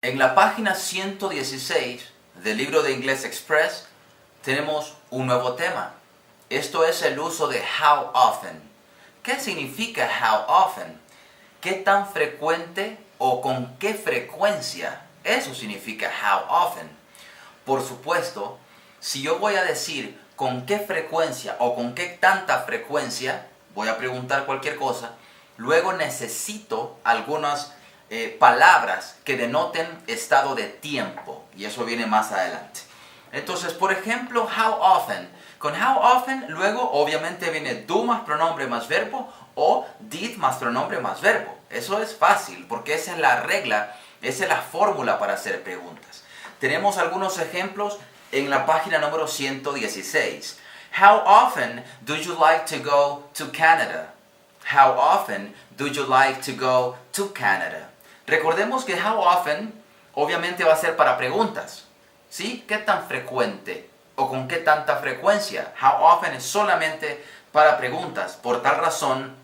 En la página 116 del libro de Ingles Express tenemos un nuevo tema. Esto es el uso de how often. ¿Qué significa how often? ¿Qué tan frecuente o con qué frecuencia? Eso significa how often. Por supuesto, si yo voy a decir con qué frecuencia o con qué tanta frecuencia, voy a preguntar cualquier cosa, luego necesito algunas palabras que denoten estado de tiempo, y eso viene más adelante. Entonces, por ejemplo, how often. Con how often, luego obviamente viene do más pronombre más verbo o did más pronombre más verbo. Eso es fácil porque esa es la regla, esa es la fórmula para hacer preguntas. Tenemos algunos ejemplos en la página número 116. How often do you like to go to Canada? How often do you like to go to Canada? Recordemos que how often obviamente va a ser para preguntas. ¿Sí? ¿Qué tan frecuente o con qué tanta frecuencia? How often es solamente para preguntas. Por tal razón,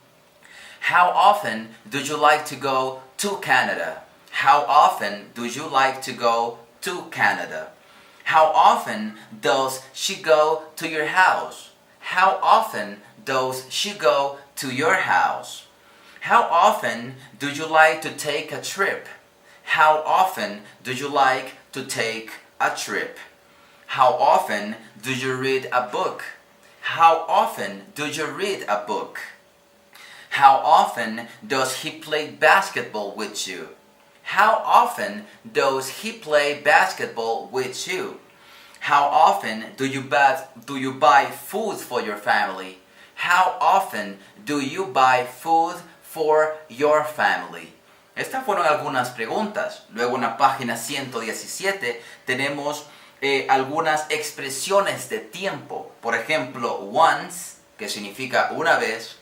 how often do you like to go to Canada? How often do you like to go to Canada? How often does she go to your house? How often does she go to your house? How often do you like to take a trip? How often do you like to take a trip? How often do you read a book? How often do you read a book? How often does he play basketball with you? How often does he play basketball with you? How often do you buy food for your family? How often do you buy food for your family? Estas fueron algunas preguntas. Luego en la página 117 tenemos algunas expresiones de tiempo. Por ejemplo, once, que significa una vez.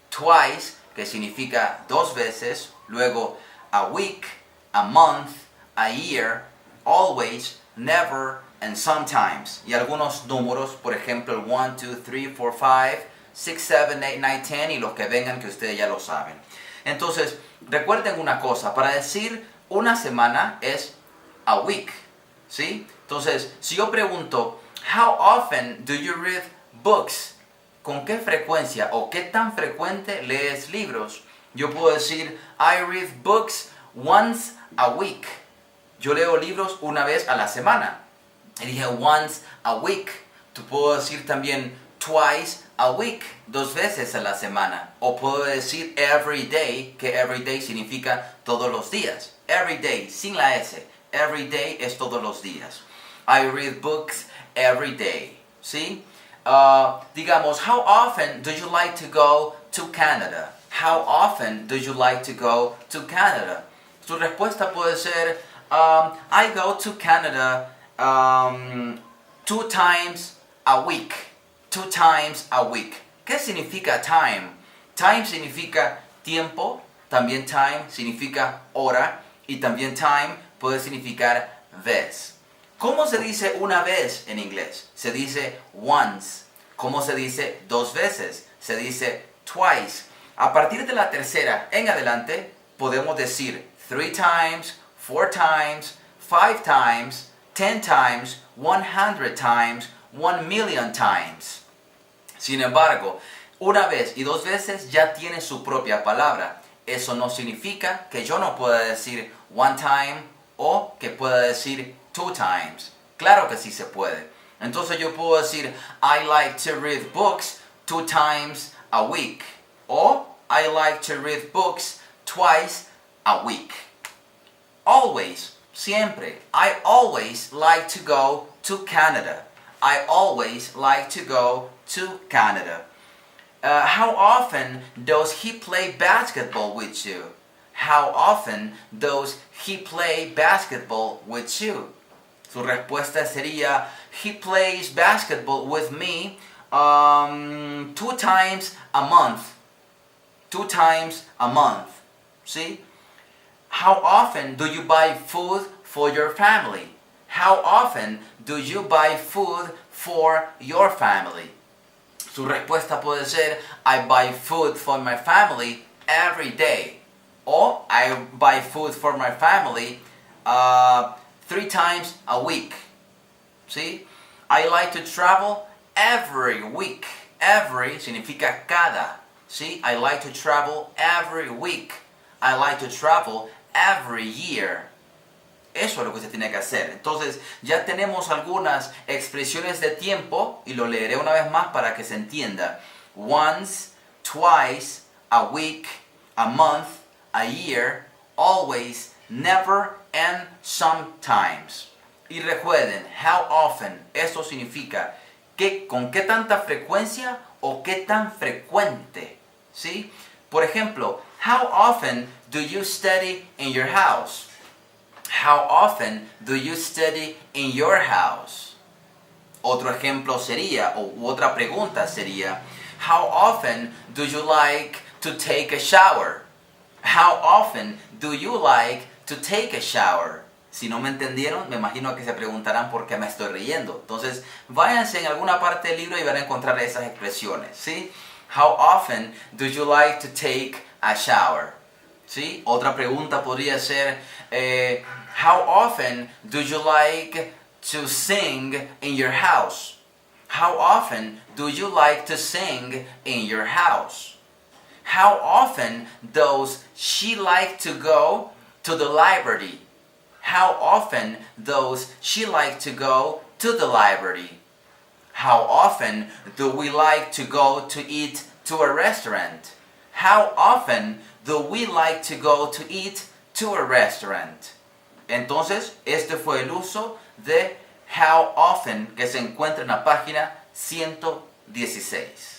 Twice, que significa dos veces. Luego, a week, a month, a year, always, never, and sometimes. Y algunos números, por ejemplo, el 1, 2, 3, 4, 5, 6, 7, 8, 9, 10 y los que vengan que ustedes ya lo saben. Entonces, recuerden una cosa, para decir una semana es a week, ¿sí? Entonces, si yo pregunto, how often do you read books? ¿Con qué frecuencia o qué tan frecuente lees libros? Yo puedo decir, I read books once a week. Yo leo libros una vez a la semana. Y dije once a week. Tú puedo decir también twice a week, dos veces a la semana. O puedo decir every day, que every day significa todos los días. Every day, sin la S. Every day es todos los días. I read books every day. ¿Sí? Digamos, how often do you like to go to Canada? How often do you like to go to Canada? Su respuesta puede ser, I go to Canada 2 times a week. 2 times a week. ¿Qué significa time? Time significa tiempo, también time significa hora y también time puede significar vez. ¿Cómo se dice una vez en inglés? Se dice once. ¿Cómo se dice dos veces? Se dice twice. A partir de la tercera en adelante podemos decir 3 times, 4 times, 5 times, 10 times, 100 times, 1,000,000 times. Sin embargo, una vez y dos veces ya tiene su propia palabra. Eso no significa que yo no pueda decir one time o que pueda decir 2 times. Claro que sí se puede. Entonces yo puedo decir I like to read books 2 times a week. O I like to read books twice a week. Always, siempre. I always like to go to Canada. I always like to go to Canada. How often does he play basketball with you? How often does he play basketball with you? Su respuesta sería, he plays basketball with me 2 times a month. 2 times a month. ¿Sí? How often do you buy food for your family? How often do you buy food for your family? Su respuesta puede ser, I buy food for my family every day. O I buy food for my family 3 times a week. ¿Sí? I like to travel every week. Every significa cada. ¿Sí? I like to travel every week. I like to travel every year. Eso es lo que usted tiene que hacer. Entonces, ya tenemos algunas expresiones de tiempo y lo leeré una vez más para que se entienda. Once, twice, a week, a month, a year, always, never, and sometimes. Y recuerden, how often, esto significa con qué tanta frecuencia o qué tan frecuente. ¿Sí? Por ejemplo, how often do you study in your house? How often do you study in your house? Otro ejemplo sería, u otra pregunta sería, how often do you like to take a shower? How often do you like to take a shower? Si no me entendieron, me imagino que se preguntarán por qué me estoy riendo. Entonces, váyanse en alguna parte del libro y van a encontrar esas expresiones, ¿sí? How often do you like to take a shower? ¿Sí? Otra pregunta podría ser, how often do you like to sing in your house? How often do you like to sing in your house? How often does she like to go to the library? How often does she like to go to the library? How often do we like to go to eat to a restaurant? How often do we like to go to eat to a restaurant? Entonces, este fue el uso de how often que se encuentra en la página 116.